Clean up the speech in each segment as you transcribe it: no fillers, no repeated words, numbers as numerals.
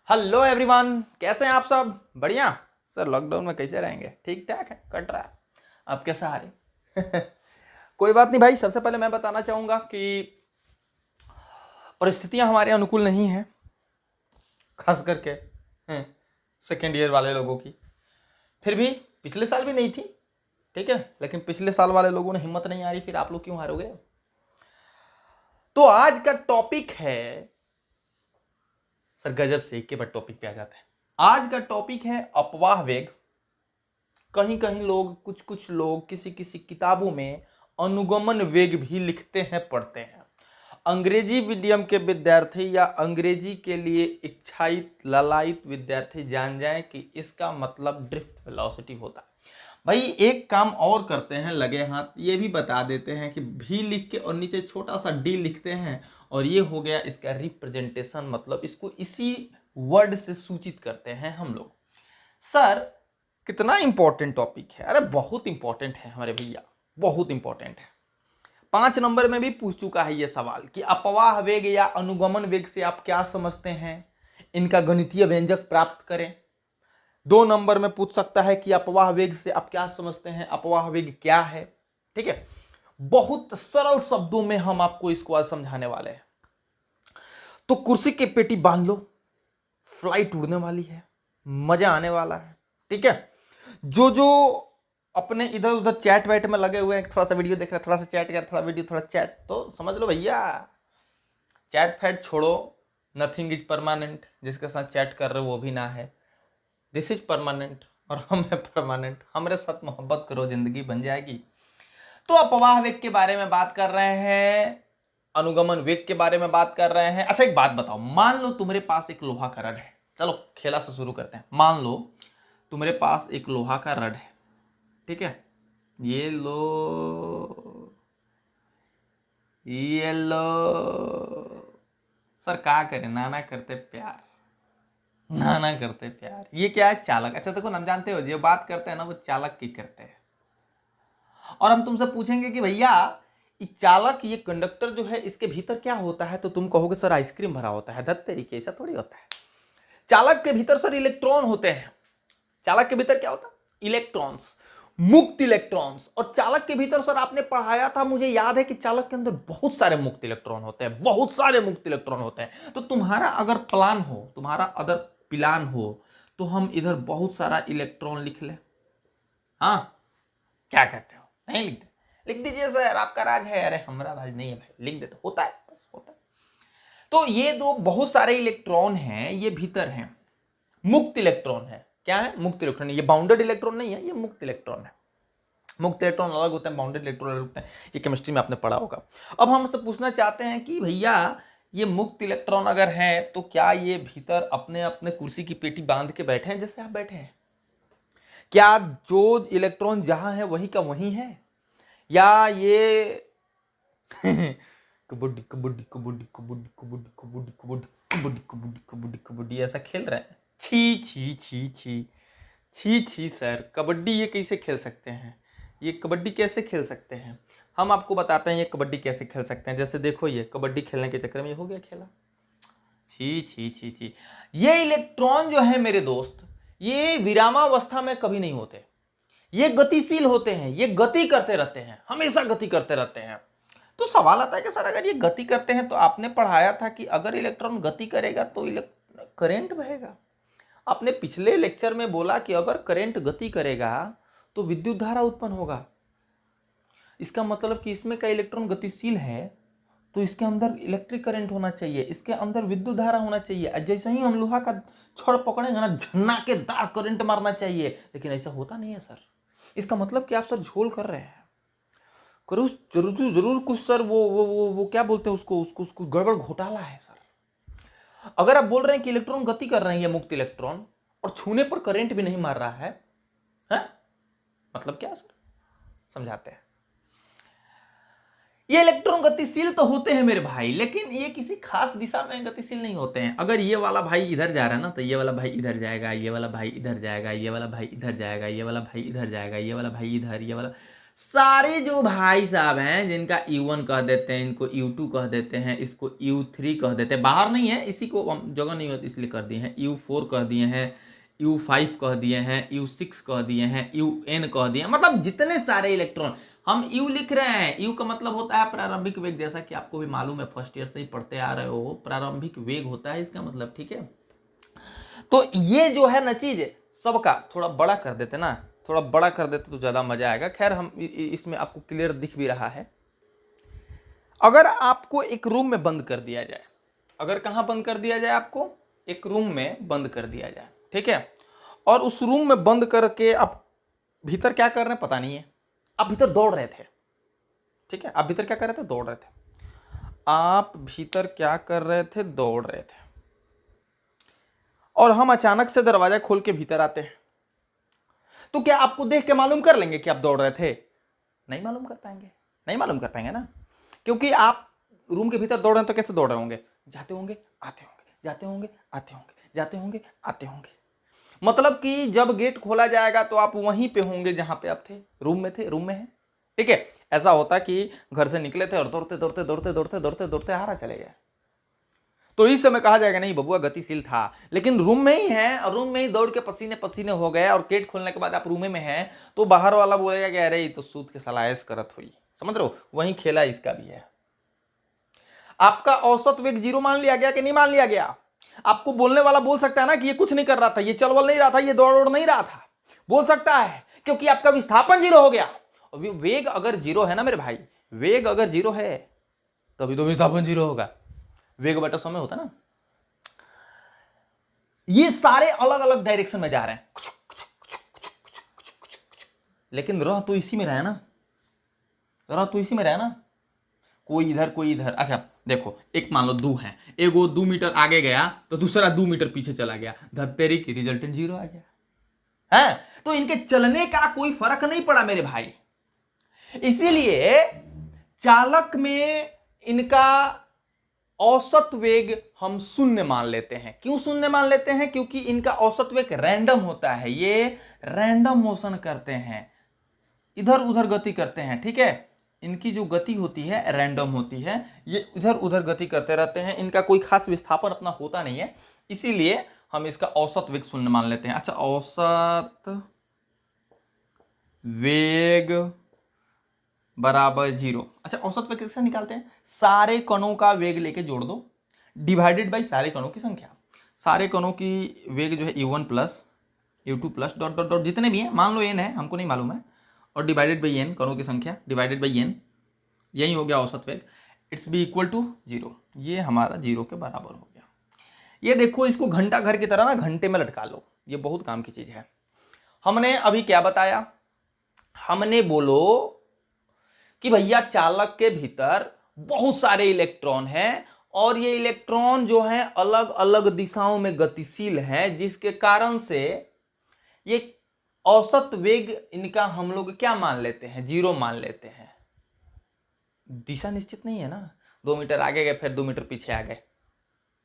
Hello everyone, कैसे हैं आप सब? बढ़िया सर। लॉकडाउन में कैसे रहेंगे? ठीक ठाक है, कट रहा है। आप कैसे आ रहे? कोई बात नहीं भाई। सबसे पहले मैं बताना चाहूंगा कि परिस्थितियां हमारे अनुकूल नहीं हैं, खास करके सेकेंड ईयर वाले लोगों की। फिर भी पिछले साल भी नहीं थी, ठीक है, लेकिन पिछले साल वाले लोगों ने हिम्मत नहीं हारी, फिर आप लोग क्यों हारोगे? तो आज का टॉपिक है सर, गजब से एक के बाद टॉपिक पे आ जाते हैं। आज का टॉपिक है अपवाह वेग। कहीं कहीं लोग, कुछ कुछ लोग किसी किसी किताबों में अनुगमन वेग भी लिखते हैं, पढ़ते हैं। अंग्रेजी मीडियम के विद्यार्थी या अंग्रेजी के लिए इच्छाइत ललायित विद्यार्थी जान जाएं कि इसका मतलब ड्रिफ्ट वेलोसिटी होता है। भाई एक काम और करते हैं, लगे हाथ ये भी बता देते हैं कि भी लिख के और नीचे छोटा सा डी लिखते हैं, और ये हो गया इसका रिप्रेजेंटेशन। मतलब इसको इसी वर्ड से सूचित करते हैं हम लोग। सर कितना इंपॉर्टेंट टॉपिक है! अरे बहुत इंपॉर्टेंट है हमारे भैया, बहुत इंपॉर्टेंट है। 5 नंबर में भी पूछ चुका है ये सवाल कि अपवाह वेग या अनुगमन वेग से आप क्या समझते हैं, इनका गणितीय व्यंजक प्राप्त करें। 2 नंबर में पूछ सकता है कि अपवाह वेग से आप क्या समझते हैं, अपवाह वेग क्या है। ठीक है, बहुत सरल शब्दों में हम आपको इसको आज समझाने वाले हैं। तो कुर्सी की पेटी बांध लो, फ्लाइट उड़ने वाली है, मजा आने वाला है। ठीक है, जो जो अपने इधर उधर चैट वैट में लगे हुए हैं, थोड़ा सा वीडियो देख रहे हैं, थोड़ा सा चैट कर, थोड़ा वीडियो थोड़ा चैट, तो समझ लो भैया चैट फैट छोड़ो। Nothing is permanent. जिसके साथ चैट कर रहे हो वो भी ना है, दिस इज परमानेंट और हम है परमानेंट। हमारे साथ मोहब्बत करो, जिंदगी बन जाएगी। तो अपवाह वेग के बारे में बात कर रहे हैं, अनुगमन वेग के बारे में बात कर रहे हैं। अच्छा एक बात बताओ, मान लो तुम्हारे पास एक लोहा का रड है। चलो खेला से शुरू करते हैं। मान लो तुम्हारे पास एक लोहा का रड है, ठीक है, ये लो, ये लो। सर क्या करें, नाना करते प्यार, नाना करते प्यार। ये क्या है? चालक। अच्छा देखो ना, हम जानते हो जो बात करते हैं ना वो चालक की करते हैं। और हम तुमसे पूछेंगे कि भैया ये चालक, ये कंडक्टर जो है, इसके भीतर क्या होता है, तो तुम कहोगे सर आइसक्रीम भरा होता है। धत तरीके, ऐसा थोड़ी होता है। चालक के भीतर सर इलेक्ट्रॉन होते हैं। चालक के भीतर क्या होता है? इलेक्ट्रॉन्स, मुक्त इलेक्ट्रॉन्स। और चालक के भीतर सर आपने पढ़ाया था, मुझे याद है कि चालक के अंदर बहुत सारे मुक्त इलेक्ट्रॉन होते हैं, बहुत सारे मुक्त इलेक्ट्रॉन होते हैं। तो तुम्हारा अगर प्लान हो, तुम्हारा अदर प्लान हो, तो हम इधर बहुत सारा इलेक्ट्रॉन लिख ले। हाँ, क्या कहते हो? नहीं लिखते? लिख दीजिए सर, आपका राज है। अरे हमारा राज नहीं है भाई, लिख देते, होता है, बस होता है। तो ये दो बहुत सारे इलेक्ट्रॉन हैं, ये भीतर हैं, मुक्त इलेक्ट्रॉन है। क्या है? मुक्त इलेक्ट्रॉन। ये बाउंडेड इलेक्ट्रॉन नहीं है, ये मुक्त इलेक्ट्रॉन है। मुक्त इलेक्ट्रॉन अलग होते हैं, बाउंडेड इलेक्ट्रॉन अलग होते हैं। ये केमिस्ट्री में आपने पढ़ा होगा। अब हम उससे पूछना चाहते हैं कि भैया ये मुक्त इलेक्ट्रॉन अगर हैं तो क्या ये भीतर अपने अपने कुर्सी की पेटी बांध के बैठे हैं जैसे आप बैठे हैं? क्या जो इलेक्ट्रॉन जहां है वही का वही है, या ये कबड्डी कबड्डी कबड्डी कबड्डी कबड्डी कबड्डी कबड्डी कबड्डी कबड्डी कबड्डी कबड्डी ऐसा खेल रहे हैं? छी छी छी छी छी छी सर, कबड्डी ये कैसे खेल सकते हैं? ये कबड्डी कैसे खेल सकते हैं? हम आपको बताते हैं ये कबड्डी कैसे खेल सकते हैं। जैसे देखो, ये कबड्डी खेलने के चक्कर में ये हो गया खेला। छी छी छी छी। ये इलेक्ट्रॉन जो है मेरे दोस्त, ये विरामावस्था में कभी नहीं होते, ये गतिशील होते हैं, ये गति करते रहते हैं, हमेशा गति करते रहते हैं। तो सवाल आता है कि सर अगर ये गति करते हैं, तो आपने पढ़ाया था कि अगर इलेक्ट्रॉन गति करेगा तो करंट बहेगा। आपने पिछले लेक्चर में बोला कि अगर करंट गति करेगा तो विद्युत धारा उत्पन्न होगा। इसका मतलब कि इसमें का इलेक्ट्रॉन गतिशील है, तो इसके अंदर इलेक्ट्रिक करंट होना चाहिए, इसके अंदर विद्युत धारा होना चाहिए। जैसे ही हम लोहा का छड़ पकड़ेंगे ना, झन्नाकेदार करंट मारना चाहिए, लेकिन ऐसा होता नहीं है सर। इसका मतलब कि आप सर झोल कर रहे हैं। करो जरूर जरूर कुछ सर, वो क्या बोलते हैं उसको, उसको गड़बड़ घोटाला है सर। अगर आप बोल रहे हैं कि इलेक्ट्रॉन गति कर रहे हैं, ये मुक्त इलेक्ट्रॉन, और छूने पर करंट भी नहीं मार रहा है, मतलब क्या सर? समझाते हैं। ये इलेक्ट्रॉन गतिशील तो होते हैं मेरे भाई, लेकिन ये किसी खास दिशा में गतिशील नहीं होते हैं। अगर ये वाला भाई इधर जा रहा है ना, तो ये वाला भाई इधर जाएगा, ये वाला भाई इधर जाएगा, ये वाला भाई इधर जाएगा, ये वाला भाई इधर जाएगा, ये वाला भाई इधर, ये वाला। सारे जो भाई साहब हैं जिनका U1 कह देते हैं, इनको U2 कह देते हैं, इसको U3 कह देते हैं, बाहर नहीं है, इसी को जगह नहीं होती इसलिए कर दिए हैं, U4 कह दिए हैं, U5 कह दिए हैं, U6 कह दिए हैं, UN कह दिए हैं, मतलब जितने सारे इलेक्ट्रॉन हम U लिख रहे हैं। U का मतलब होता है प्रारंभिक वेग, जैसा कि आपको भी मालूम है, फर्स्ट ईयर से ही पढ़ते आ रहे हो, प्रारंभिक वेग होता है इसका मतलब, ठीक है। तो ये जो है ना चीज सबका थोड़ा बड़ा कर देते ना, थोड़ा बड़ा कर देते तो ज्यादा मजा आएगा। खैर हम इसमें आपको क्लियर दिख भी रहा है। अगर आपको एक रूम में बंद कर दिया जाए, अगर कहां बंद कर दिया जाए, आपको एक रूम में बंद कर दिया जाए, ठीक है, और उस रूम में बंद करके आप भीतर क्या कर रहे हैं पता नहीं है, आप भीतर दौड़ रहे थे, ठीक है, आप भीतर क्या कर रहे थे, दौड़ रहे थे, आप भीतर क्या कर रहे थे, दौड़ रहे थे, और हम अचानक से दरवाजा खोल के भीतर आते हैं, तो क्या आपको देख के मालूम कर लेंगे कि आप दौड़ रहे थे? नहीं मालूम कर पाएंगे, नहीं मालूम कर पाएंगे ना, क्योंकि आप रूम के भीतर दौड़ रहे हैं तो कैसे दौड़ रहे होंगे, जाते होंगे आते होंगे, जाते होंगे आते होंगे, जाते होंगे आते होंगे। मतलब कि जब गेट खोला जाएगा तो आप वहीं पे होंगे जहां पे आप थे, रूम में थे, रूम में है, ठीक है। ऐसा होता कि घर से निकले थे और दौड़ते दौड़ते दौड़ते दौड़ते दौड़ते दौड़ते हारा चले गए, तो इस समय कहा जाएगा नहीं बबुआ गतिशील था, लेकिन रूम में ही है और रूम में ही दौड़ के पसीने पसीने हो गए और गेट खोलने के बाद आप रूम में हैं, तो बाहर वाला बोलेगा कि अरे तो सूत के सलायस करत हुई, समझ रहे हो, वहीं खेला इसका भी है। आपका औसत वेग 0 मान लिया गया कि नहीं मान लिया गया? आपको बोलने वाला बोल सकता है ना कि ये कुछ नहीं कर रहा था, ये चलवल नहीं रहा था, ये दौड़ नहीं रहा था, बोल सकता है, क्योंकि आपका विस्थापन 0 हो गया। वेग अगर 0 है ना मेरे भाई, वेग अगर 0 है तभी तो विस्थापन 0 होगा, वेग बटा समय होता ना। ये सारे अलग अलग डायरेक्शन में जा रहे हैं, लेकिन रह तो इसी में रहा ना, रह तो इसी में रहा ना, कोई इधर कोई इधर। अच्छा देखो, एक मान लो 2 है, एगो 2 मीटर आगे गया तो दूसरा 2 मीटर पीछे चला गया, धत्तेरी की रिजल्टेंट 0 आ गया है। तो इनके चलने का कोई फर्क नहीं पड़ा मेरे भाई, इसीलिए चालक में इनका औसत वेग हम शून्य मान लेते हैं। क्यों शून्य मान लेते हैं? क्योंकि इनका औसत वेग रैंडम होता है, ये रैंडम मोशन करते हैं, इधर उधर गति करते हैं, ठीक है, इनकी जो गति होती है रैंडम होती है, ये इधर उधर गति करते रहते हैं, इनका कोई खास विस्थापन अपना होता नहीं है, इसीलिए हम इसका औसत वेग शून्य मान लेते हैं। अच्छा, औसत वेग बराबर 0। अच्छा, औसत वेग कैसे निकालते हैं? सारे कणों का वेग लेके जोड़ दो, डिवाइडेड बाई सारे कणों की संख्या। सारे कणों की वेग जो है U1 plus U2 plus dot dot dot जितने भी हैं, मान लो n है, हमको नहीं मालूम है, और डिवाइडेड बाई n, कणों की संख्या डिवाइडेड बाई n, यही हो गया औसत वेग, इट्स बी इक्वल टू 0। ये हमारा 0 के बराबर हो गया। ये देखो, इसको घंटा घर की तरह ना घंटे में लटका लो, ये बहुत काम की चीज है। हमने अभी क्या बताया? हमने बोलो कि भैया चालक के भीतर बहुत सारे इलेक्ट्रॉन हैं और ये इलेक्ट्रॉन जो हैं अलग अलग दिशाओं में गतिशील हैं, जिसके कारण से ये औसत वेग इनका हम लोग क्या मान लेते हैं? 0 मान लेते हैं। दिशा निश्चित नहीं है ना, 2 मीटर आगे गए फिर 2 मीटर पीछे आ गए,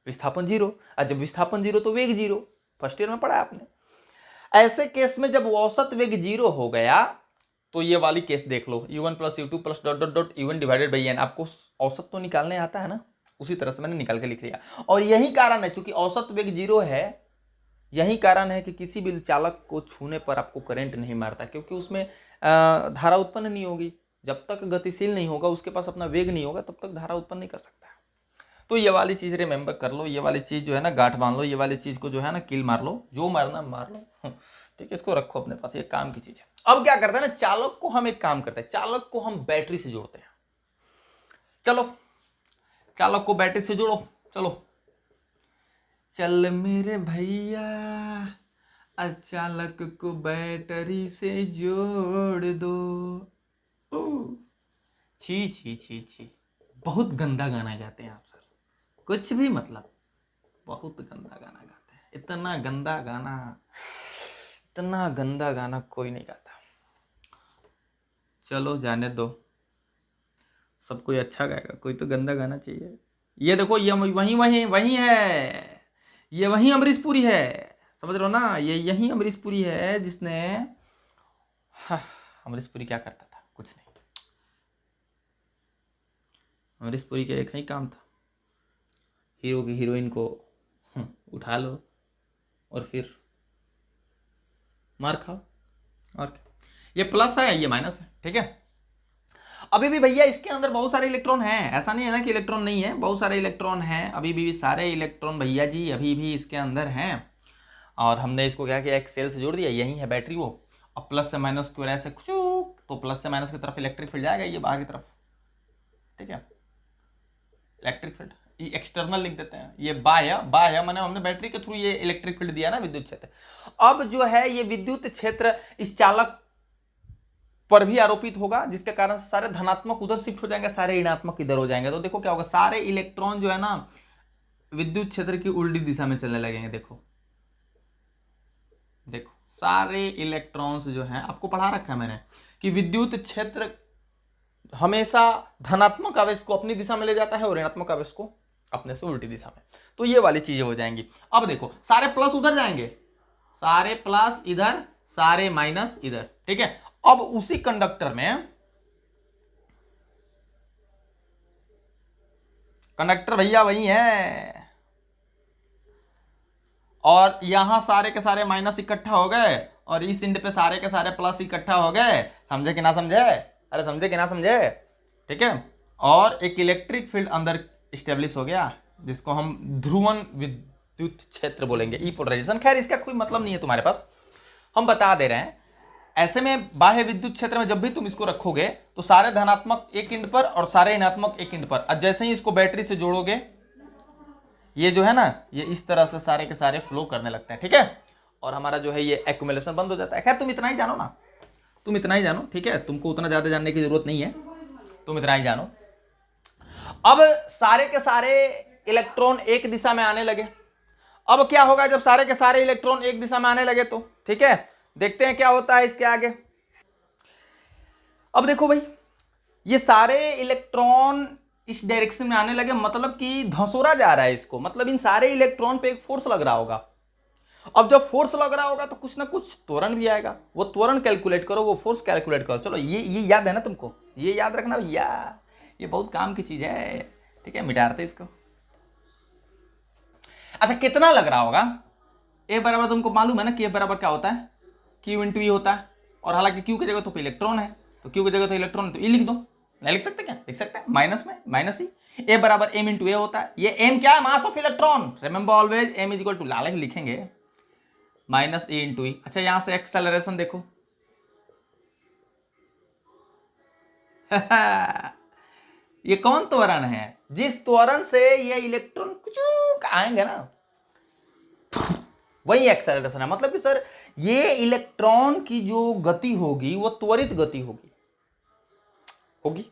विस्थापन 0। और जब विस्थापन 0 तो वेग 0, फर्स्ट ईयर में पढ़ा आपने। ऐसे केस में जब औसत वेग 0 हो गया तो ये वाली केस देख लो, U1 plus U2 plus dot dot dot U1 divided by n। आपको औसत तो निकालने आता है ना, उसी तरह से मैंने निकाल के लिख लिया। और यही कारण है, चूंकि औसत वेग 0 है, यही कारण है कि किसी भी चालक को छूने पर आपको करंट नहीं मारता, क्योंकि उसमें धारा उत्पन्न नहीं होगी। जब तक गतिशील नहीं होगा, उसके पास अपना वेग नहीं होगा, तब तक धारा उत्पन्न नहीं कर सकता। तो ये वाली चीज रिमेंबर कर लो, ये वाली चीज जो है ना गांठ बांध लो, ये वाली चीज को जो है ना किल मार लो, जो मारना मार लो, ठीक है, इसको रखो अपने पास, ये काम की चीज है। अब क्या करते हैं ना, चालक को हम एक काम करते हैं, चालक को हम बैटरी से जोड़ते हैं। चलो चालक को बैटरी से जोड़ो, चलो चल मेरे भैया चालक को बैटरी से जोड़ दो। छी छी छी छी, बहुत गंदा गाना गाते हैं आप सर, कुछ भी मतलब, बहुत गंदा गाना गाते हैं। इतना गंदा गाना, इतना गंदा गाना कोई नहीं गाता। चलो जाने दो, सब कोई अच्छा गाएगा, कोई तो गंदा गाना चाहिए। ये देखो, ये वही वही वही है, ये वही अमरीश पुरी है, समझ रहे हो ना, ये यही अमरीश पुरी है जिसने, हाँ, अमरीश पुरी क्या करता था, कुछ अमरीश पुरी का एक ही काम था, हीरो की हीरोइन को उठा लो और फिर मार खाओ। और क्या? ये प्लस है, ये माइनस है, ठीक है। अभी भी भैया इसके अंदर बहुत सारे इलेक्ट्रॉन हैं, ऐसा नहीं है ना कि इलेक्ट्रॉन नहीं है, बहुत सारे इलेक्ट्रॉन हैं, अभी भी सारे इलेक्ट्रॉन भैया जी अभी भी इसके अंदर हैं। और हमने इसको क्या किया, एक सेल से जोड़ दिया, यही है बैटरी वो। अब प्लस से माइनस की वजह से तो प्लस से माइनस की तरफ इलेक्ट्रिक फील्ड जाएगा, ये बाहर की तरफ, ठीक है। इलेक्ट्रिक फील्ड ये एक्सटर्नल लिख देते हैं, ये बाह्य माने हमने बैटरी के थ्रू ये इलेक्ट्रिक फील्ड दिया ना, विद्युत क्षेत्र। अब जो है ये विद्युत क्षेत्र इस चालक पर भी आरोपित होगा, जिसके कारण सारे धनात्मक उधर शिफ्ट हो जाएंगे, सारे ऋणात्मक इधर हो जाएंगे। तो देखो क्या होगा, सारे इलेक्ट्रॉन जो है ना विद्युत क्षेत्र की उल्टी दिशा में चलने लगेंगे। देखो देखो सारे इलेक्ट्रॉन्स जो हैं, आपको पढ़ा रखा है मैंने कि विद्युत क्षेत्र हमेशा धनात्मक आवेश को अपनी दिशा में ले जाता है और ऋणात्मक आवेश को अपने से उल्टी दिशा में। तो ये वाली चीजें हो जाएंगी। अब देखो सारे प्लस उधर जाएंगे, सारे प्लस इधर, सारे माइनस इधर, ठीक है। अब उसी कंडक्टर में, कंडक्टर भैया वही है, और यहां सारे के सारे माइनस इकट्ठा हो गए और इस एंड पे सारे के सारे प्लस इकट्ठा हो गए। समझे कि ना समझे? अरे समझे कि ना समझे, ठीक है। और एक इलेक्ट्रिक फील्ड अंदर स्टेब्लिश हो गया, जिसको हम ध्रुवन विद्युत क्षेत्र बोलेंगे, ई पोलराइजेशन। खैर इसका कोई मतलब नहीं है तुम्हारे पास, हम बता दे रहे हैं। ऐसे में बाह्य विद्युत क्षेत्र में जब भी तुम इसको रखोगे तो सारे धनात्मक एक एंड पर और सारे ऋणात्मक एक एंड पर, और जैसे ही इसको बैटरी से जोड़ोगे, ये जो है ना, ये इस तरह से सारे के सारे फ्लो करने लगते हैं, ठीक है। और हमारा जो है ये एक्यूमुलेशन बंद हो जाता है। खैर तुम इतना ही जानो ना, तुम इतना ही जानो, ठीक है। तुमको उतना ज्यादा जानने की जरूरत नहीं है, तुम इतना ही जानो। अब सारे के सारे इलेक्ट्रॉन एक दिशा में आने लगे। अब क्या होगा जब सारे के सारे इलेक्ट्रॉन एक दिशा में आने लगे तो, ठीक है, देखते हैं क्या होता है इसके आगे। अब देखो भाई, ये सारे इलेक्ट्रॉन इस डायरेक्शन में आने लगे, मतलब कि धंसोरा जा रहा है इसको, मतलब इन सारे इलेक्ट्रॉन पे एक फोर्स लग रहा होगा। अब जब फोर्स लग रहा होगा तो कुछ ना कुछ त्वरण भी आएगा, वो त्वरण कैलकुलेट करो, वो फोर्स कैलकुलेट करो। चलो ये याद है ना तुमको, ये याद रखना भैया, ये बहुत काम की चीज है, ठीक है। मिटाते इसको। अच्छा कितना लग रहा होगा, ए बराबर तुमको मालूम है ना कि ए बराबर क्या होता है, क्यू इंटू ई होता है। और हालांकि क्यू की जगह तो इलेक्ट्रॉन है, तो क्यू की जगह तो इलेक्ट्रॉन है, तो ई लिख दो। नहीं लिख सकते क्या? लिख सकते हैं, माइनस में माइनस ई। ए बराबर एम इंटू ए होता है। ये एम क्या है? Mass of electron. Remember always m is equal to, लाल लिखेंगे, माइनस ए इंटू ई। अच्छा यहां से एक्सेलरेशन देखो ये कौन त्वरण है? जिस त्वरण से ये इलेक्ट्रॉन कुछ आएंगे ना, वही एक्सेलरेशन है। मतलब कि सर ये इलेक्ट्रॉन की जो गति होगी वो त्वरित गति होगी, होगी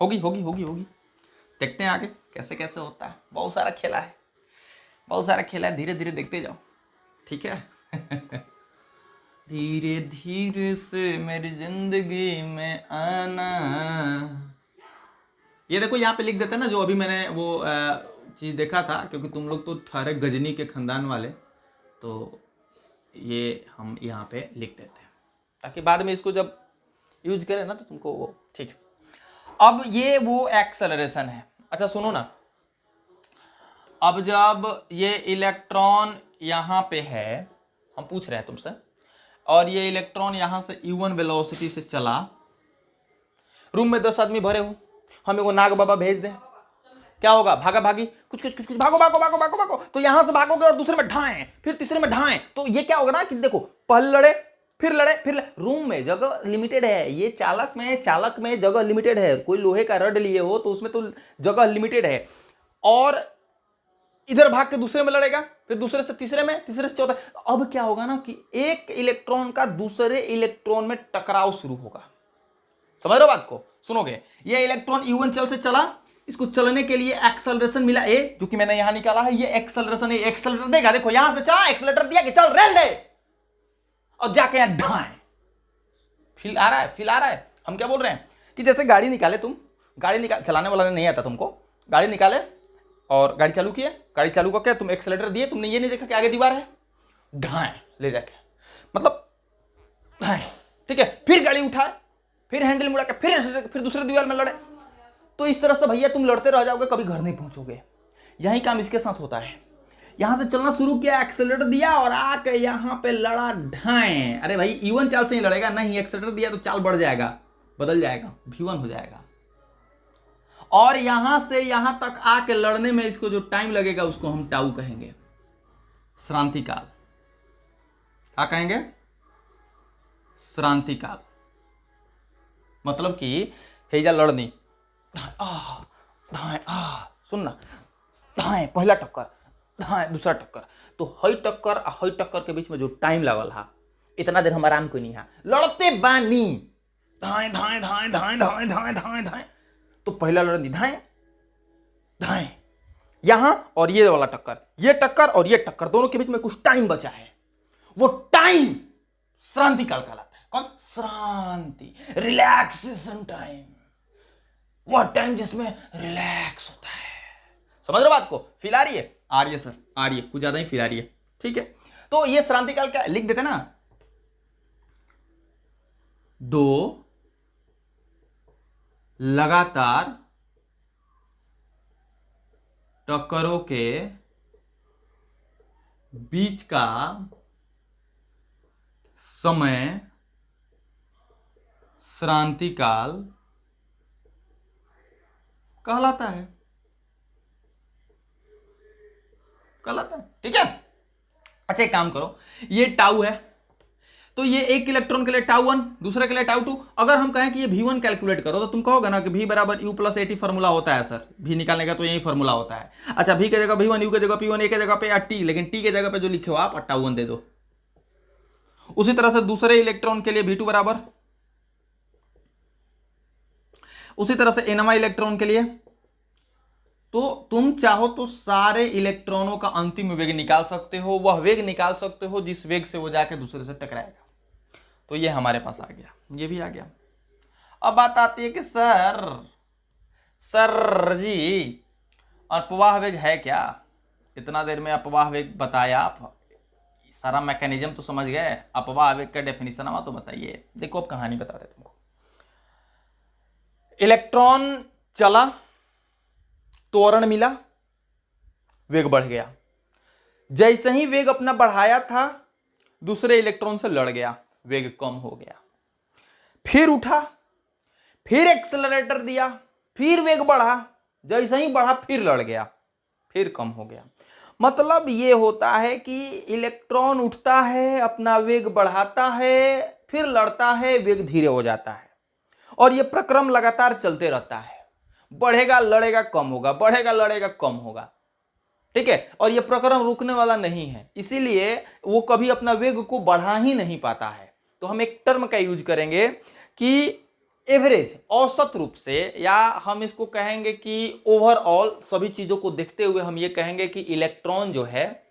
होगी होगी होगी होगी। देखते हैं आगे कैसे कैसे होता है। बहुत सारा खेला है, बहुत सारा खेला है, धीरे धीरे देखते जाओ, ठीक है। धीरे धीरे से मेरी जिंदगी में आना। ये देखो यहाँ पे लिख देते हैं ना, जो अभी मैंने वो चीज देखा था, क्योंकि तुम लोग तो ठहरे गजनी के खानदान वाले, तो ये हम यहाँ पे लिख देते हैं ताकि बाद में इसको जब यूज करें ना तो तुमको वो ठीक। अब ये वो एक्सेलरेशन है। अच्छा सुनो ना, अब जब ये इलेक्ट्रॉन यहाँ पे है, हम पूछ रहे हैं तुमसे, और ये इलेक्ट्रॉन यहाँ से u1 वेलोसिटी से चला, रूम में 10 आदमी भरे हो, हमें वो नाग बाबा भेज दें, क्या होगा? भागा भागी, कुछ कुछ कुछ कुछ, भागो भागो भागो भागो भागो। तो यहां से भागोगे और दूसरे में ढाएं, फिर तीसरे में ढाएं, तो ये क्या होगा ना कि देखो पहले लड़े फिर लड़े फिर लड़े। रूम में जगह लिमिटेड है, ये चालक में जगह लिमिटेड है। कोई लोहे का रड लिए हो तो उसमें तो जगह लिमिटेड है, और इधर भाग के दूसरे में लड़ेगा, फिर दूसरे से तीसरे में, तीसरे से चौथा। अब क्या होगा ना कि एक इलेक्ट्रॉन का दूसरे इलेक्ट्रॉन में टकराव शुरू होगा। समझ रहे हो बात को? सुनोगे, ये इलेक्ट्रॉन u1 चल से चला, इसको चलने के लिए एक्सेलरेशन मिला ए, जो कि मैंने यहां निकाला है। ये एक्सेलरेशन, एक्सेलरेटर देगा, देखो यहां से चला, एक्सेलरेटर दिया कि चल रेल दे, और जाके यहां ढाएं। फील आ रहा है? फील आ रहा है? हम क्या बोल रहे हैं कि जैसे गाड़ी निकाले, तुम गाड़ी निकाल, चलाने वाला नहीं आता तुमको, गाड़ी निकाले और गाड़ी चालू किया, गाड़ी चालू करके तुम एक्सेलरेटर दिए, तुमने ये नहीं देखा कि आगे दीवार है, ढाएं ले जाके, मतलब ढाएं, ठीक है। फिर गाड़ी उठाए, फिर हैंडल मुड़ा के फिर दूसरे दीवार में लड़े, तो इस तरह से भैया तुम लड़ते रह जाओगे, कभी घर नहीं पहुंचोगे। यही काम इसके साथ होता है। यहां से चलना शुरू किया, एक्सेलरेटर दिया और आके यहां पे लड़ा ढाएं। अरे भाई E1 चाल से ही लड़ेगा, नहीं एक्सेलरेटर दिया तो चाल बढ़ जाएगा, बदल जाएगा, V1 हो जाएगा। और यहां से यहां तक आके लड़ने में इसको जो टाइम लगेगा उसको हम टाउ कहेंगे, श्रांति काल। क्या कहेंगे? श्रांति काल। मतलब कि हेजा लड़नी, सुनना, पहला टक्कर, दूसरा टक्कर, तो हई टक्कर आ हई टक्कर के बीच में जो टाइम लगल हा, इतना देर हम आराम को नहीं हा, लड़ते बानी धाए धाए धाए धाए धाए धाए धाए धाए। तो पहला लड़नी धाए धाए, यहां और ये वाला टक्कर, ये टक्कर और ये टक्कर, दोनों के बीच में कुछ टाइम बचा है, वो टाइम श्रांति काल कहलाता है। कौन? श्रांति, रिलैक्सेशन टाइम, वह टाइम जिसमें रिलैक्स होता है। समझ रहे बात को? फील आ रही है? आ रही है सर, आ रही है, कुछ ज्यादा ही फील आ रही है। ठीक है, तो ये श्रांति काल क्या लिख देते ना, 2 लगातार टक्करों के बीच का समय श्रांति काल कहलाता है, कहलाता है। ठीक है, अच्छा एक काम करो, ये टाउ है, तो ये एक इलेक्ट्रॉन के लिए टाउ 1, दूसरे के लिए टाउ 2। अगर हम कहें कि ये V1 कैलकुलेट करो तो तुम कहोगे ना कि V बराबर U प्लस AT फॉर्मूला होता है सर, V निकालने का तो यही फॉर्मूला होता है। अच्छा, V की जगह V1, U की जगह P1, A की जगह पे या T, लेकिन T की जगह पे जो लिखे हो आप टाउ 1 दे दो। उसी तरह से दूसरे इलेक्ट्रॉन के लिए V2 बराबर, उसी तरह से nवां इलेक्ट्रॉन के लिए। तो तुम चाहो तो सारे इलेक्ट्रॉनों का अंतिम वेग निकाल सकते हो, वह वेग निकाल सकते हो जिस वेग से वो जाके दूसरे से टकराएगा। तो ये हमारे पास आ गया, ये भी आ गया। अब बात आती है कि सर जी अपवाह वेग है क्या? इतना देर में अपवाह वेग बताया, आप सारा मैकेनिज्म तो समझ गए, अपवाह वेग का डेफिनेशन आवा तो बताइए। देखो अब कहानी बता रहे तुमको। इलेक्ट्रॉन चला, त्वरण मिला, वेग बढ़ गया। जैसे ही वेग अपना बढ़ाया था, दूसरे इलेक्ट्रॉन से लड़ गया, वेग कम हो गया। फिर उठा, फिर एक्सेलरेटर दिया, फिर वेग बढ़ा, जैसे ही बढ़ा फिर लड़ गया, फिर कम हो गया। मतलब ये होता है कि इलेक्ट्रॉन उठता है, अपना वेग बढ़ाता है, फिर लड़ता है, वेग धीरे हो जाता है, और ये प्रक्रम लगातार चलते रहता है। बढ़ेगा, लड़ेगा, कम होगा, बढ़ेगा, लड़ेगा, कम होगा। ठीक है, और ये प्रक्रम रुकने वाला नहीं है, इसीलिए वो कभी अपना वेग को बढ़ा ही नहीं पाता है। तो हम एक टर्म का यूज करेंगे कि एवरेज, औसत रूप से, या हम इसको कहेंगे कि ओवरऑल सभी चीजों को देखते हुए हम ये कहेंगे कि इलेक्ट्रॉन जो है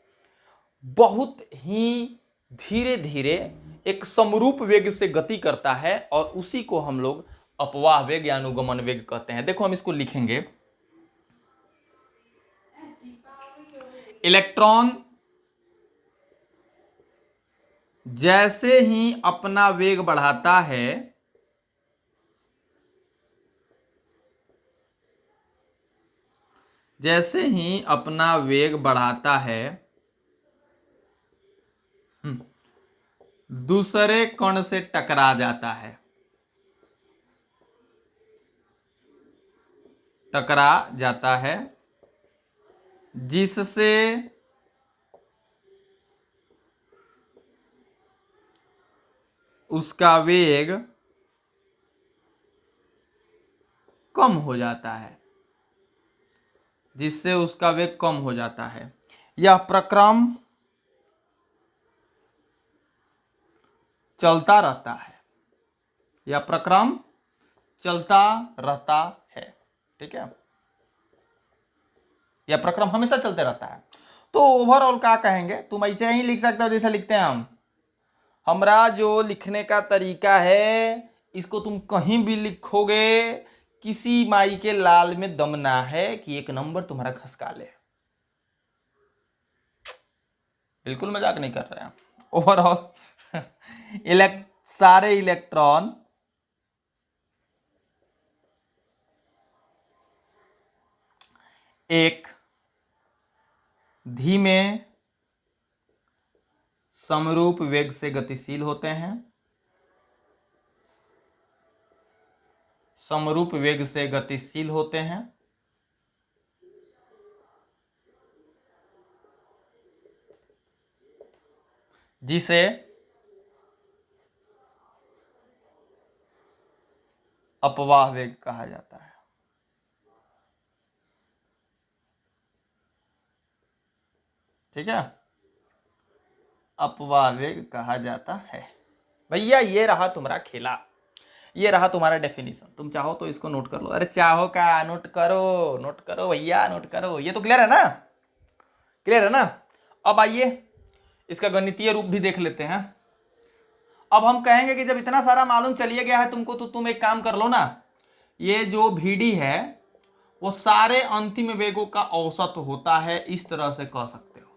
बहुत ही धीरे धीरे एक समरूप वेग से गति करता है, और उसी को हम लोग अपवाह वेग या अनुगमन वेग कहते हैं। देखो हम इसको लिखेंगे, इलेक्ट्रॉन जैसे ही अपना वेग बढ़ाता है, जैसे ही अपना वेग बढ़ाता है, दूसरे कण से टकरा जाता है, टकरा जाता है, जिससे उसका वेग कम हो जाता है, जिससे उसका वेग कम हो जाता है। यह प्रक्रम चलता रहता है, यह प्रक्रम चलता रहता है। ठीक है, यह प्रक्रम हमेशा चलते रहता है। तो ओवरऑल क्या कहेंगे, तुम ऐसे ही लिख सकते हो जैसे लिखते हैं हम। हमरा जो लिखने का तरीका है, इसको तुम कहीं भी लिखोगे, किसी माई के लाल में दम ना है कि एक नंबर तुम्हारा खसका ले। बिल्कुल मजाक नहीं कर रहे हैं। ओवरऑल सारे इलेक्ट्रॉन एक धीमे समरूप वेग से गतिशील होते हैं, समरूप वेग से गतिशील होते हैं, जिसे अपवाह वेग कहा जाता है। ठीक है, अपवाह वेग कहा जाता है। भैया ये रहा तुम्हारा खेला, ये रहा तुम्हारा डेफिनेशन। तुम चाहो तो इसको नोट कर लो। अरे चाहो का नोट करो भैया, नोट करो। ये तो क्लियर है ना, क्लियर है ना। अब आइए इसका गणितीय रूप भी देख लेते हैं। अब हम कहेंगे कि जब इतना सारा मालूम चलिए गया है तुमको, तो तुम एक काम कर लो ना, ये जो VD है वो सारे अंतिम वेगों का औसत होता है, इस तरह से कह सकते हो।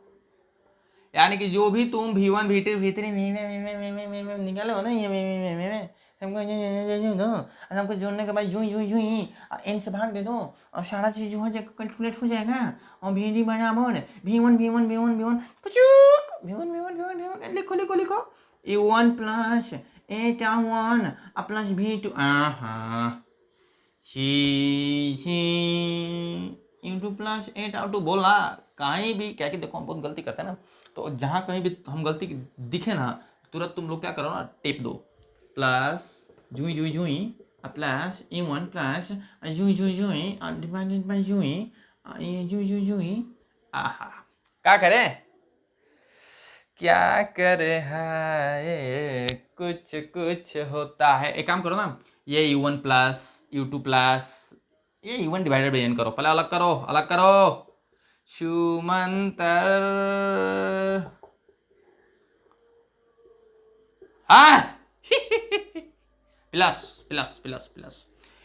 यानी कि जो भी तुम V1 V2 V3 निकाले हो ना, ये हमको जोड़ने के बाद यूं n से भाग दे दो और सारा चीज जो है कैलकुलेट हो जाएगा। और VD बराबर V1 लिखो U1 plus A1 plus V2 U2 plus A2 बोला। कहीं भी क्या कि देखो हम बहुत गलती करते हैं ना, तो जहाँ कहीं भी हम गलती दिखे ना, तुरंत तुम लोग क्या करो ना, टेप दो। Plus Jui plus U1 plus Jui divided by जुई आहा। क्या करें, क्या करे है, कुछ होता है। एक काम करो ना, ये U1 प्लस U2 प्लस ये U1 डिवाइडेड बाय n करो, पहले अलग करो। शुमंतर प्लस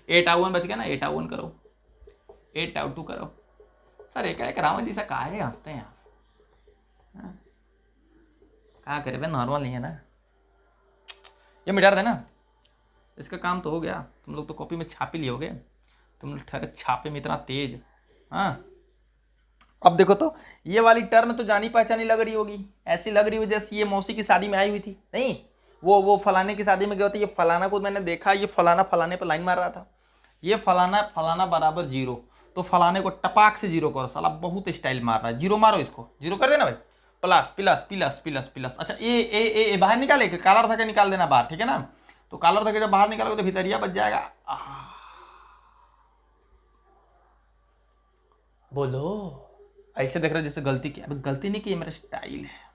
8 बच गया ना, 8 करो, 8 करो। सर एक रावण जी से काहे हंसते हैं आप, क्या करे भाई, नॉर्मल नहीं है ना। ये मिटा दे ना, इसका काम तो हो गया। तुम लोग तो कॉपी में छाप ही लियोगे, तुम लोग ठहरे छापे में इतना तेज। हाँ अब देखो तो, ये वाली टर्म तो जानी पहचानी लग रही होगी, ऐसी लग रही हो जैसे ये मौसी की शादी में आई हुई थी। नहीं, वो फलाने की शादी में गया था, ये फलाना को मैंने देखा, ये फलाना फलाने पर लाइन मार रहा था, ये फलाना बराबर 0, तो फलाने को टपाक से 0 करो। साला बहुत स्टाइल मार रहा है, 0 मारो, इसको 0 कर देना भाई। प्लस। अच्छा ए बाहर निकाले, कालर था के निकाल देना बाहर, ठीक है ना। तो कालर था के जब बाहर निकालोगे तो भितरिया बच जाएगा। बोलो, ऐसे देख रहे जैसे गलती की। अब गलती नहीं की, मेरा स्टाइल है।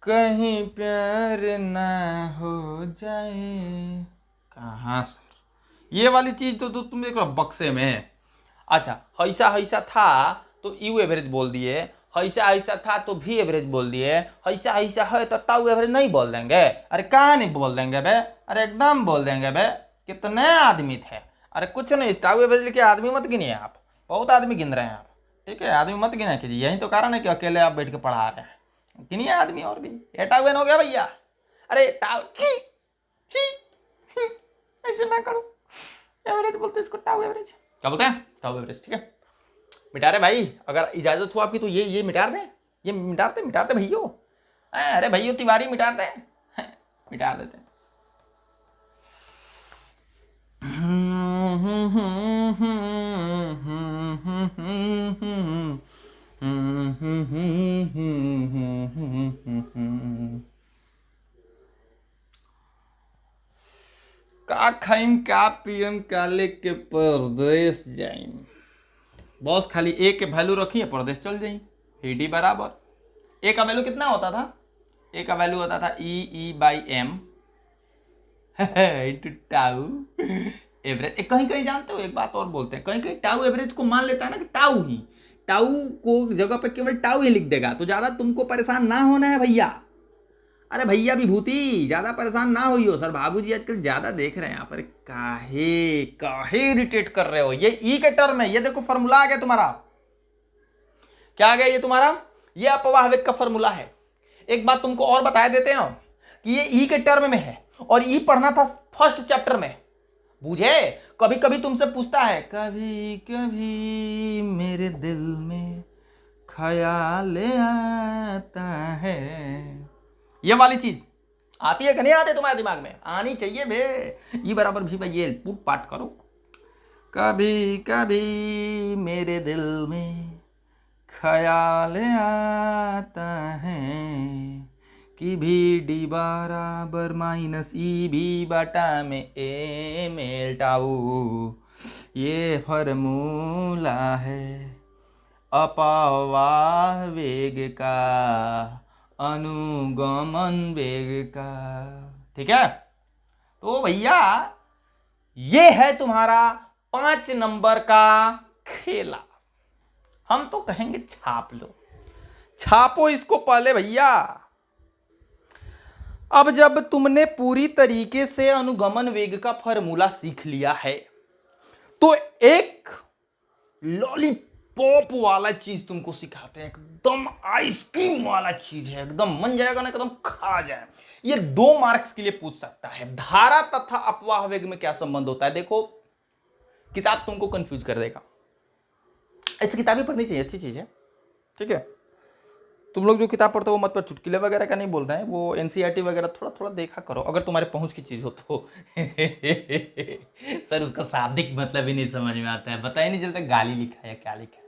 कहीं प्यार ना हो जाए। कहाँ सर, ये वाली चीज तो तुम देख रहे हो बक्से में। अच्छा, ऐसा था तो यू एवरेज बोल दिए, ऐसा था तो भी एवरेज बोल दिए, ऐसा है तो टाउ एवरेज नहीं बोल देंगे। अरे कहाँ नहीं बोल देंगे बे, अरे एकदम बोल देंगे बे। कितने आदमी थे, अरे कुछ नहीं, टाउ एवरेज लिखे आदमी मत गिनिए आप, बहुत आदमी गिन रहे हैं आप, ठीक है। आदमी मत गिना कीजिए, यही तो कारण है कि अकेले आप बैठ के पढ़ा रहे हैं। गिनिए आदमी और भी। ये टाउ एन हो गया भैया, अरे टाउ ऐसे ना करो, एवरेज बोलते इसको, टाउ एवरेज क्या बोलते हैं, टाउ एवरेज, ठीक है। मिटा रहे भाई, अगर इजाजत हो आपकी तो ये मिटा दें, ये मिटाते भैयो। अरे भैयो तिवारी मिटाते हैं, मिटा देते हैं। का खाइम का पियम का लेके परदेश जाइम। बॉस खाली ए के वैल्यू रखिए, परदेश चल जाइए। VD बराबर ए का वैल्यू कितना होता था, ए का वैल्यू होता था E/m इंटू टाउ एवरेज। कहीं जानते हो, एक बात और बोलते हैं, कहीं टाउ एवरेज को मान लेता है ना कि टाउ को जगह पे केवल टाउ ही लिख देगा, तो ज्यादा तुमको परेशान ना होना है भैया। अरे भैया विभूति, ज्यादा परेशान ना होइयो। सर बाबूजी आजकल ज्यादा देख रहे हैं यहाँ पर, काहे इरिटेट कर रहे हो। ये ई के टर्म है, ये देखो फॉर्मूला आ गया तुम्हारा। क्या आ गया ये तुम्हारा, ये अपवाह वेग का फॉर्मूला है। एक बात तुमको और बता देते हैं कि ये ई के टर्म में है, और ई पढ़ना था फर्स्ट चैप्टर में, बुझे। कभी कभी तुमसे पूछता है, कभी कभी मेरे दिल में ख्याल आता है, ये वाली चीज आती है कि नहीं आती तुम्हारे दिमाग में? आनी चाहिए बे। ये बराबर भी भाई ये पूट पाठ करो। कभी कभी मेरे दिल में ख्याल आता है कि भी डी बराबर माइनस ई भी बटा में ए मेल टाऊ, ये फॉर्मूला है अपवाह वेग का, अनुगमन वेग का। ठीक है, तो भैया ये है तुम्हारा 5 नंबर का खेला। हम तो कहेंगे छाप लो, छापो इसको पहले भैया। अब जब तुमने पूरी तरीके से अनुगमन वेग का फॉर्मूला सीख लिया है, तो एक लॉलीपॉप वाला चीज तुमको सिखाते हैं, एकदम आइसक्रीम वाला चीज है, एकदम मन जाएगा ना, एकदम खा जाए। ये 2 मार्क्स के लिए पूछ सकता है। धारा तथा अपवाह वेग में क्या संबंध होता है? देखो, किताब तुमको कंफ्यूज कर देगा। ऐसी किताबें पढ़नी चाहिए, अच्छी चीज है। ठीक है, तुम लोग जो किताब पढ़ते हो वो मत पर, चुटकुले वगैरह का नहीं बोल रहे हैं, वो एनसीईआरटी वगैरह थोड़ा थोड़ा देखा करो, अगर तुम्हारे पहुंच की चीज हो तो। सर उसका शाब्दिक मतलब ही नहीं समझ में आता है, पता ही नहीं चलता गाली लिखा है या क्या लिखा है।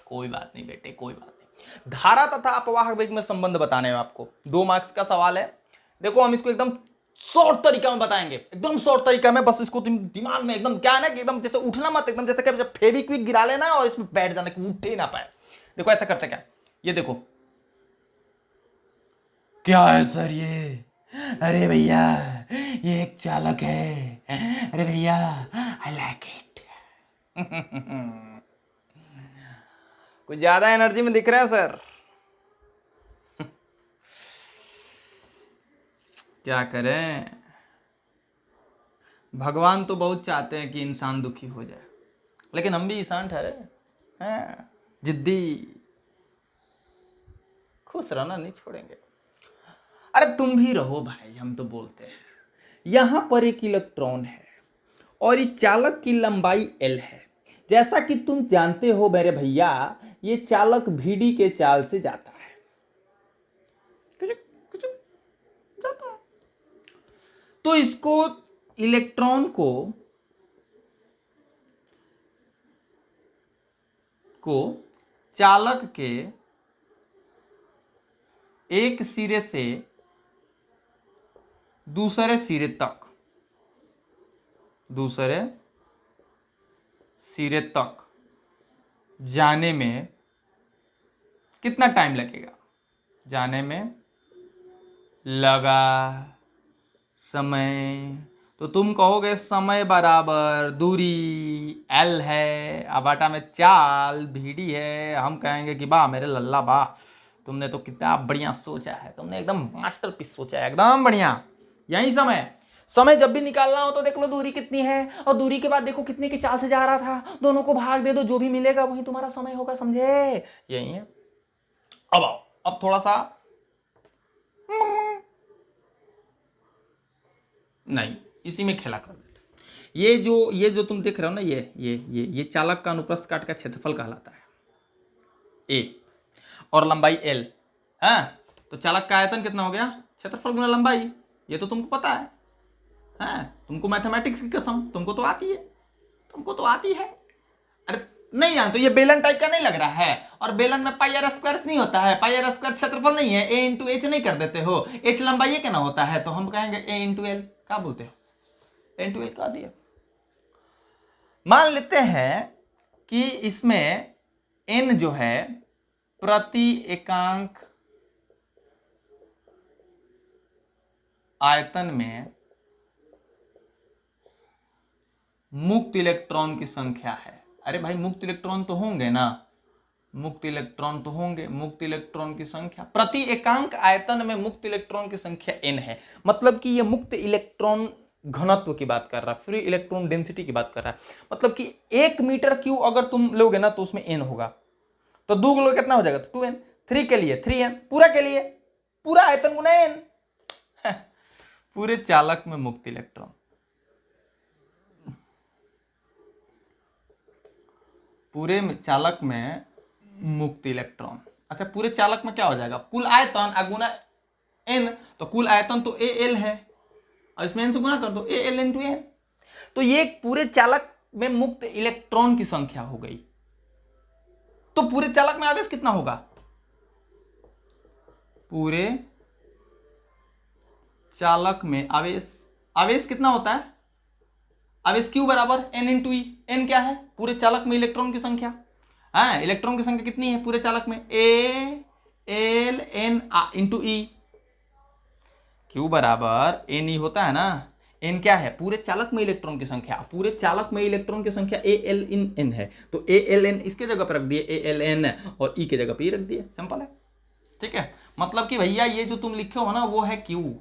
कोई बात नहीं बेटे, कोई बात नहीं। धारा तथा अपवाह वेग में संबंध बताने में आपको 2 मार्क्स का सवाल है। देखो, हम इसको एकदम शॉर्ट तरीका में बताएंगे, एकदम शॉर्ट तरीका में। बस इसको तुम दिमाग में एकदम, क्या है ना कि एकदम जैसे उठना मत, एकदम जैसे कि फेविक्विक गिरा लेना और इसमें बैठ जाना कि उठ ही ना पाए। देखो ऐसा करते क्या, ये देखो, क्या है सर ये? अरे भैया ये एक चालक है, अरे भैया आई लाइक इट। कुछ ज्यादा एनर्जी में दिख रहा है सर। क्या करें, भगवान तो बहुत चाहते हैं कि इंसान दुखी हो जाए, लेकिन हम भी इंसान ठहरे हैं, जिद्दी। खुश रहना नहीं छोड़ेंगे। अरे तुम भी रहो भाई, हम तो बोलते हैं। यहां पर एक इलेक्ट्रॉन है और इस चालक की लंबाई L है। जैसा कि तुम जानते हो मेरे भैया, ये चालक VD के चाल से जाता है, जाता है। तो इसको, इलेक्ट्रॉन को चालक के एक सिरे से दूसरे सिरे तक जाने में कितना टाइम लगेगा? जाने में लगा समय, तो तुम कहोगे समय बराबर दूरी L है, अबाटा में चाल VD है। हम कहेंगे कि वाह मेरे लल्ला वाह, तुमने तो कितना बढ़िया सोचा है, तुमने एकदम मास्टरपीस सोचा है, एकदम बढ़िया। यही समय जब भी निकालना हो तो देख लो दूरी कितनी है, और दूरी के बाद देखो कितने की चाल से जा रहा था, दोनों को भाग दे दो, जो भी मिलेगा वही तुम्हारा समय होगा, समझे? यही है। अब आओ, अब थोड़ा सा नहीं, इसी में खेला कर देते। ये जो तुम देख रहे हो ना, ये चालक का अनुप्रस्थ काट का क्षेत्रफल कहलाता है, A, और लंबाई L है। तो चालक का आयतन कितना हो गया? क्षेत्रफल गुना लंबाई। ये तो तुमको पता है, तुमको मैथमेटिक्स की कसम, तुमको तो आती है। अरे नहीं जानते तो ये बेलन टाइप का नहीं लग रहा है, और बेलन में पाई आर स्क्वायर नहीं होता है, पाई आर स्क्वायर क्षेत्रफल नहीं है, A इंटू H नहीं कर देते हो, H लंबाई ये क्या ना होता है, तो हम कहेंगे A इंटू L। क्या बोलते हो? A इंटू L कह दिया। मान लेते हैं कि इसमें N जो है प्रति एकांक आयतन में मुक्त इलेक्ट्रॉन की संख्या है। अरे भाई मुक्त इलेक्ट्रॉन तो होंगे ना, मुक्त इलेक्ट्रॉन की संख्या प्रति एकांक आयतन में मुक्त इलेक्ट्रॉन की संख्या N है। मतलब कि ये मुक्त इलेक्ट्रॉन घनत्व की बात कर रहा है, फ्री इलेक्ट्रॉन डेंसिटी की बात कर रहा है। मतलब कि 1 मीटर क्यूब अगर तुम लोगे ना तो उसमें N होगा, तो 2 किलो कितना हो जाएगा? तो 2N, 3 के लिए 3N, पूरा के लिए पूरा आयतन गुना N। पूरे चालक में मुक्त इलेक्ट्रॉन, पूरे चालक में मुक्त इलेक्ट्रॉन। अच्छा, पूरे चालक में क्या हो जाएगा, कुल आयतन अगुना n, तो कुल आयतन तो Al है और इसमें n से गुना कर दो, Al इंटू n। तो ये पूरे चालक में मुक्त इलेक्ट्रॉन की संख्या हो गई। तो पूरे चालक में आवेश कितना होगा, पूरे चालक में आवेश कितना होता है, आवेश Q बराबर n इंटू ई। n क्या है, पूरे चालक में इलेक्ट्रॉन की संख्या। हाँ, इलेक्ट्रॉन की संख्या कितनी है पूरे चालक में, Al n इंटू ई। Q बराबर n ई होता है ना, n क्या है, पूरे चालक में इलेक्ट्रॉन की संख्या। पूरे चालक में इलेक्ट्रॉन की संख्या Al इन n है, तो Al n इसके जगह पर रख दिए Al n और E के जगह पे E रख दिए, सिंपल है। ठीक है, मतलब कि भैया ये जो तुम लिखे हो ना वो है Q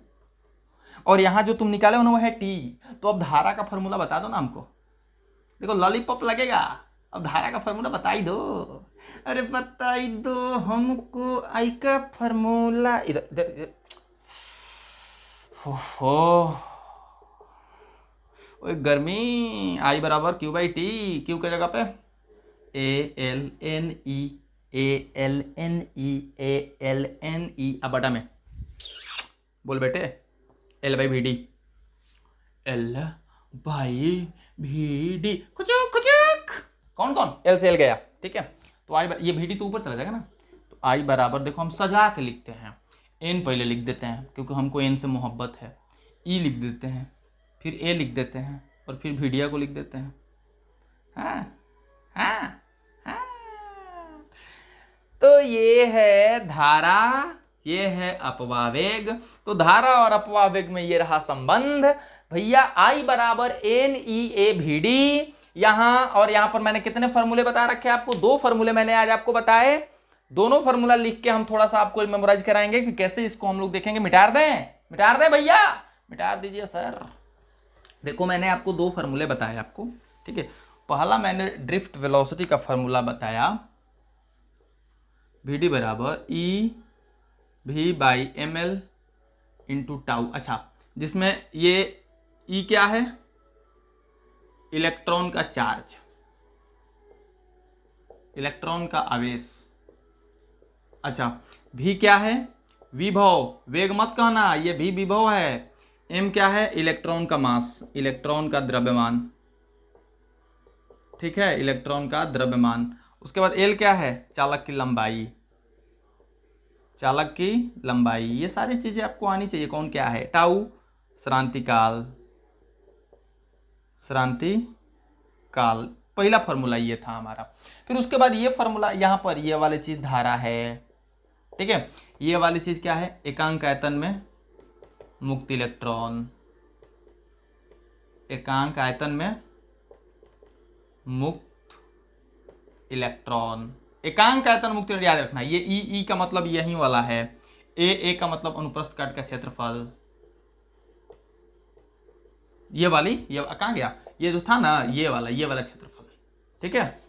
और यहां जो तुम निकाले हो ना वो है T। तो अब धारा का फॉर्मूला बता दो ना हमको। देखो लॉलीपॉप लगेगा, अब धारा का फॉर्मूला बता ही दो। अरे बता ही दो हमको, आई का फॉर्मूला इधर। ओए गर्मी, आई बराबर Q बाई टी। Q के जगह पे ALNE अब बटा में बोल बेटे, L by V D, L by V D, कुचुक कुचुक। कौन कौन, L से L गया, ठीक है। तो आई ये वी डी तो ऊपर चला जाएगा ना, तो आई बराबर देखो हम सजा के लिखते हैं, n पहले लिख देते हैं क्योंकि हमको n से मोहब्बत है, E लिख देते हैं, फिर A लिख देते हैं और फिर वीडिया को लिख देते हैं। हाँ हाँ हाँ, तो ये है धारा, ये है अपवावेग। तो धारा और अपवावेग में ये रहा संबंध भैया, I बराबर NEAVD। यहां और यहां पर मैंने कितने फॉर्मूले बता रखे आपको, 2 फॉर्मूले मैंने आज आपको बताए। दोनों फॉर्मूला लिख के हम थोड़ा सा आपको मेमोराइज कराएंगे कि कैसे इसको हम लोग देखेंगे। मिटार दें भैया, मिटार दीजिए सर। देखो मैंने आपको 2 फॉर्मूले बताए आपको, ठीक है। पहला मैंने ड्रिफ्ट वेलोसिटी का फॉर्मूला बताया, वी डी बराबर E V by M L into tau. अच्छा, जिसमें ये ई क्या है, इलेक्ट्रॉन का चार्ज, इलेक्ट्रॉन का आवेश। अच्छा, वी क्या है, विभव, वेग मत कहना, ये भी विभव है। एम क्या है, इलेक्ट्रॉन का मास, इलेक्ट्रॉन का द्रव्यमान, ठीक है, इलेक्ट्रॉन का द्रव्यमान। उसके बाद एल क्या है, चालक की लंबाई, चालक की लंबाई। ये सारी चीजें आपको आनी चाहिए। कौन क्या है, टाउ, श्रांति काल, श्रांति काल। पहला फॉर्मूला ये था हमारा। फिर उसके बाद ये फॉर्मूला, यहाँ पर ये वाली चीज धारा है, ठीक है। ये वाली चीज क्या है, एकांक आयतन में मुक्त इलेक्ट्रॉन, एकांक आयतन में मुक्त इलेक्ट्रॉन, एकांक आयतन मुक्त इलेक्ट्रॉन, याद रखना। ये ई का मतलब यही वाला है, ए का मतलब अनुप्रस्थ काट का क्षेत्रफल। ये वाली, ये कहाँ गया, ये जो था ना ये वाला क्षेत्रफल, ठीक है,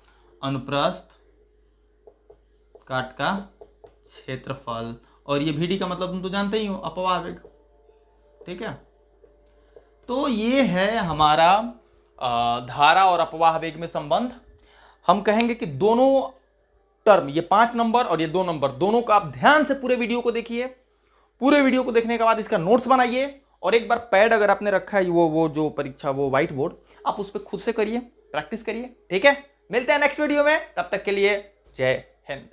अनुप्रस्थ काट का क्षेत्रफल। और ये वी का मतलब तुम तो जानते ही हो, अपवावेग, ठीक है। तो ये है हमारा धारा और अपवाह वेग में संबंध। हम कहेंगे कि दोनों टर्म, ये 5 नंबर और ये 2 नंबर, दोनों का आप ध्यान से पूरे वीडियो को देखिए। पूरे वीडियो को देखने के बाद इसका नोट्स बनाइए और एक बार पैड अगर आपने रखा है, वो जो परीक्षा, वो व्हाइट बोर्ड, आप उस पर खुद से करिए, प्रैक्टिस करिए, ठीक है। मिलते हैं नेक्स्ट वीडियो में, तब तक के लिए जय हिंद।